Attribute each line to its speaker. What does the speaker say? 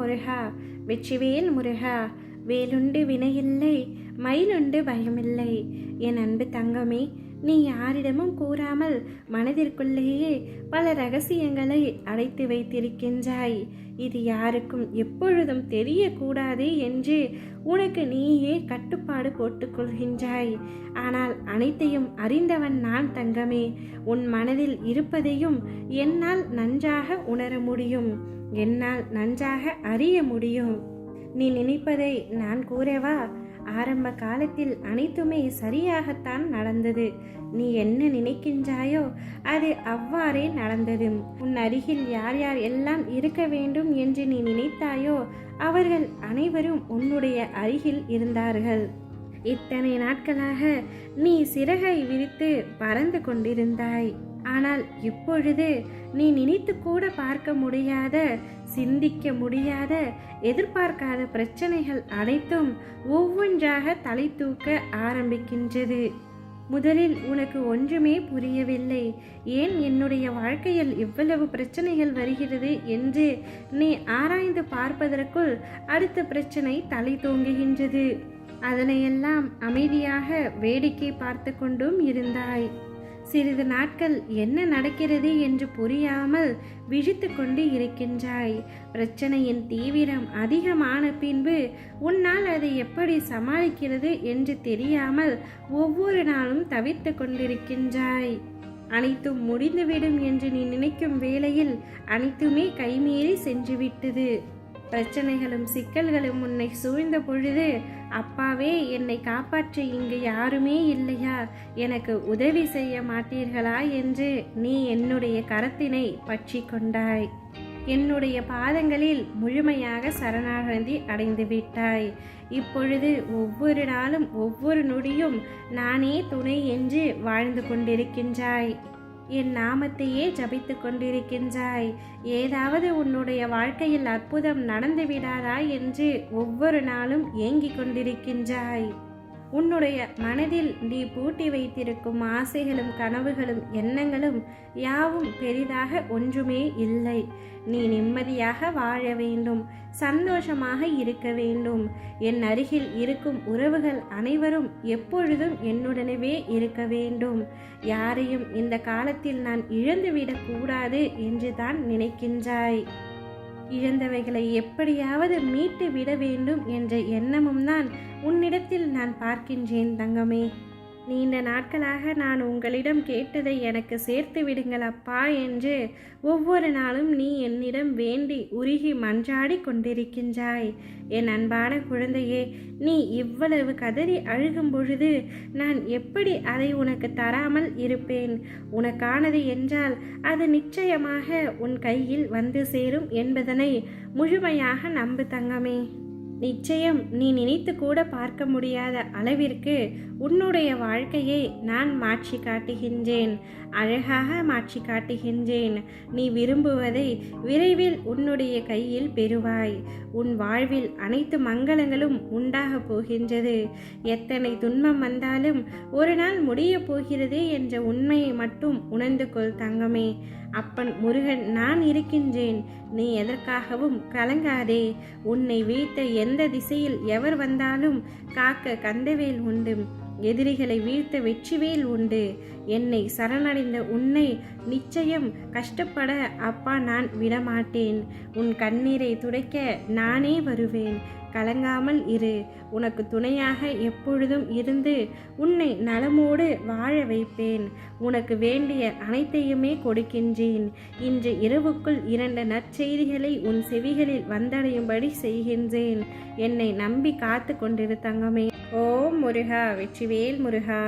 Speaker 1: முருகா, வெற்றிவேல் முருகா. வேலுண்டு வினையில்லை, மயிலுண்டு பயமில்லை. என் அன்பு தங்கமே, நீ யாரிடமும் கூறாமல் மனதிற்குள்ளேயே பல ரகசியங்களை அடைத்து வைத்திருக்கின்றாய். இது யாருக்கும் எப்பொழுதும் தெரியக்கூடாது என்று உனக்கு நீயே கட்டுப்பாடு போட்டுக்கொள்கின்றாய். ஆனால் அனைத்தையும் அறிந்தவன் நான் தங்கமே. உன் மனதில் இருப்பதையும் என்னால் நன்றாக உணர முடியும், என்னால் நன்றாக அறிய முடியும். நீ நினைப்பதை நான் கூறவா? ஆரம்ப காலத்தில் அனைத்துமே சரியாகத்தான் நடந்தது. நீ என்ன நினைக்கின்றாயோ அது அவ்வாறே நடந்தது. உன் அருகில் யார் யார் எல்லாம் இருக்க வேண்டும் என்று நீ நினைத்தாயோ அவர்கள் அனைவரும் உன்னுடைய அருகில் இருந்தார்கள். இத்தனை நாட்களாக நீ சிறகை விரித்து பறந்து கொண்டிருந்தாய். ஆனால் இப்பொழுது நீ நினைத்து கூட பார்க்க முடியாத, சிந்திக்க முடியாத, எதிர்பார்க்காத பிரச்சனைகள் அனைத்தும் ஒவ்வொன்றாக தலை தூக்க ஆரம்பிக்கின்றது. முதலில் உனக்கு ஒன்றுமே புரியவில்லை. ஏன் என்னுடைய வாழ்க்கையில் இவ்வளவு பிரச்சனைகள் வருகிறது என்று நீ ஆராய்ந்து பார்ப்பதற்குள் அடுத்த பிரச்சனை தலை தூங்குகின்றது. அதனையெல்லாம் அமைதியாக வேடிக்கை பார்த்து கொண்டும் இருந்தாய். சிறிது நாட்கள் என்ன நடக்கிறது என்று புரியாமல் விழித்து கொண்டு இருக்கின்றாய். பிரச்சனையின் தீவிரம் அதிகமான பின்பு உன்னால் அதை எப்படி சமாளிக்கிறது என்று தெரியாமல் ஒவ்வொரு நாளும் தவித்து கொண்டிருக்கின்றாய். அனைத்தும் முடிந்துவிடும் என்று நீ நினைக்கும் வேளையில் அனைத்துமே கைமீறி சென்றுவிட்டது. பிரச்சனைகளும் சிக்கல்களும் உன்னை சூழ்ந்த பொழுது, அப்பாவே என்னை காப்பாற்ற இங்கு யாருமே இல்லையா, எனக்கு உதவி செய்ய மாட்டீர்களா என்று நீ என்னுடைய கரத்தினை பற்றி கொண்டாய். என்னுடைய பாதங்களில் முழுமையாக சரணாகதி அடைந்து விட்டாய். இப்பொழுது ஒவ்வொரு நாளும் ஒவ்வொரு நொடியும் நானே துணை என்று வாழ்ந்து கொண்டிருக்கின்றாய். என் நாமத்தையே ஜபித்து கொண்டிருக்கின்றாய். ஏதாவது உன்னுடைய வாழ்க்கையில் அற்புதம் நடந்து விடாதா என்று ஒவ்வொரு நாளும் ஏங்கிக் கொண்டிருக்கின்றாய். உன்னுடைய மனதில் நீ பூட்டி வைத்திருக்கும் ஆசைகளும் கனவுகளும் எண்ணங்களும் யாவும் பெரிதாக ஒன்றுமே இல்லை. நீ நிம்மதியாக வாழ வேண்டும், சந்தோஷமாக இருக்க வேண்டும். என் அருகில் இருக்கும் உறவுகள் அனைவரும் எப்பொழுதும் என்னுடனே இருக்க வேண்டும். யாரையும் இந்த காலத்தில் நான் இழந்துவிடக் கூடாது என்று தான் நினைக்கின்றாய். இழந்தவைகளை எப்படியாவது மீட்டு விட வேண்டும் என்ற எண்ணமும் தான் உன்னிடத்தில் நான் பார்க்கின்றேன் தங்கமே. நீண்ட நாட்களாக நான் உங்களிடம் கேட்டதை எனக்கு சேர்த்து விடுங்கள் அப்பா என்று ஒவ்வொரு நாளும் நீ என்னிடம் வேண்டி உருகி மன்றாடி கொண்டிருக்கின்றாய். என் அன்பான குழந்தையே, நீ இவ்வளவு கதறி அழுகும் பொழுது நான் எப்படி அதை உனக்கு தராமல் இருப்பேன்? உனக்கானது என்றால் அது நிச்சயமாக உன் கையில் வந்து சேரும் என்பதனை முழுமையாக நம்பு தங்கமே. நிச்சயம் நீ நினைத்து கூட பார்க்க முடியாத அளவிற்கு உன்னுடைய வாழ்க்கையை நான் மாற்றி காட்டுகின்றேன், அழகாக மாற்றி காட்டுகின்றேன். நீ விரும்புவதை விரைவில் உன்னுடைய கையில் பெறுவாய். உன் வாழ்வில் அனைத்து மங்களங்களும் உண்டாக போகின்றது. எத்தனை துன்பம் வந்தாலும் ஒரு நாள் முடிய போகிறது என்ற உண்மையை மட்டும் உணர்ந்து கொள் தங்கமே. அப்பன் முருகன் நான் இருக்கின்றேன். நீ எதற்காகவும் கலங்காதே. உன்னை வீழ்த்த எந்த திசையில் எவர் வந்தாலும் காக்க கந்தவேல் உண்டு, எதிரிகளை வீழ்த்த வெற்றிவேல் உண்டு. என்னை சரணடைந்த உன்னை நிச்சயம் கஷ்டப்பட அப்பா நான் விடமாட்டேன். உன் கண்ணீரை துடைக்க நானே வருவேன். கலங்காமல் இரு. உனக்கு துணையாக எப்பொழுதும் இருந்து உன்னை நலமோடு வாழ வைப்பேன். உனக்கு வேண்டிய அனைத்தையுமே கொடுக்கின்றேன். இன்று இரவுக்குள் 2 நற்செய்திகளை உன் செவிகளில் வந்தடையும்படி செய்கின்றேன். என்னை நம்பி காத்து கொண்டிரு தங்கமே. ஓம் முருகா, வெற்றிவேல் முருகா.